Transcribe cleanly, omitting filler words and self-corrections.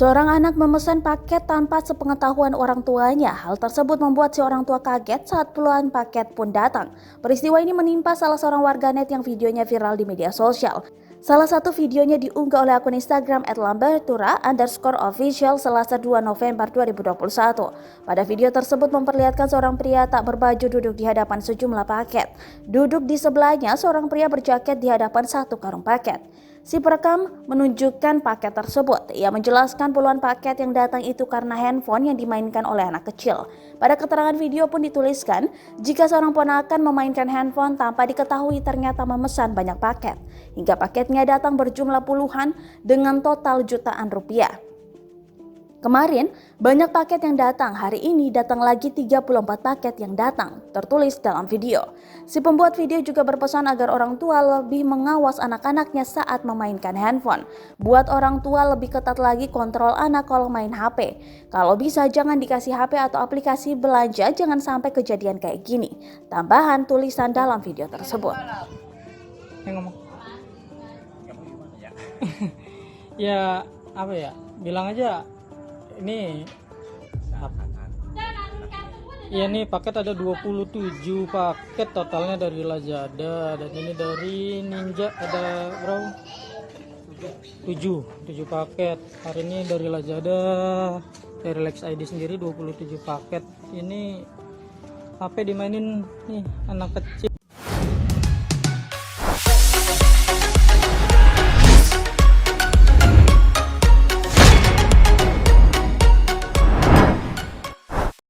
Seorang anak memesan paket tanpa sepengetahuan orang tuanya. Hal tersebut membuat si orang tua kaget saat puluhan paket pun datang. Peristiwa ini menimpa salah seorang warganet yang videonya viral di media sosial. Salah satu videonya diunggah oleh akun Instagram @lambertura_official Selasa 2 November 2021. Pada video tersebut memperlihatkan seorang pria tak berbaju duduk di hadapan sejumlah paket. Duduk di sebelahnya seorang pria berjaket di hadapan satu karung paket. Si perekam menunjukkan paket tersebut. Ia menjelaskan puluhan paket yang datang itu karena handphone yang dimainkan oleh anak kecil. Pada keterangan video pun dituliskan, jika seorang ponakan memainkan handphone tanpa diketahui ternyata memesan banyak paket. Hingga paketnya datang berjumlah puluhan dengan total jutaan rupiah. Kemarin, banyak paket yang datang, hari ini datang lagi 34 paket yang datang, tertulis dalam video. Si pembuat video juga berpesan agar orang tua lebih mengawas anak-anaknya saat memainkan handphone. Buat orang tua lebih ketat lagi kontrol anak kalau main HP. Kalau bisa jangan dikasih HP atau aplikasi belanja, jangan sampai kejadian kayak gini. Tambahan tulisan dalam video tersebut. Ya apa ya, bilang aja ini ya, nih paket ada 27 paket totalnya dari Lazada, dan ini dari Ninja ada berapa? 7 paket. Hari ini dari Lazada, dari Lex ID sendiri 27 paket. Ini HP dimainin nih anak kecil.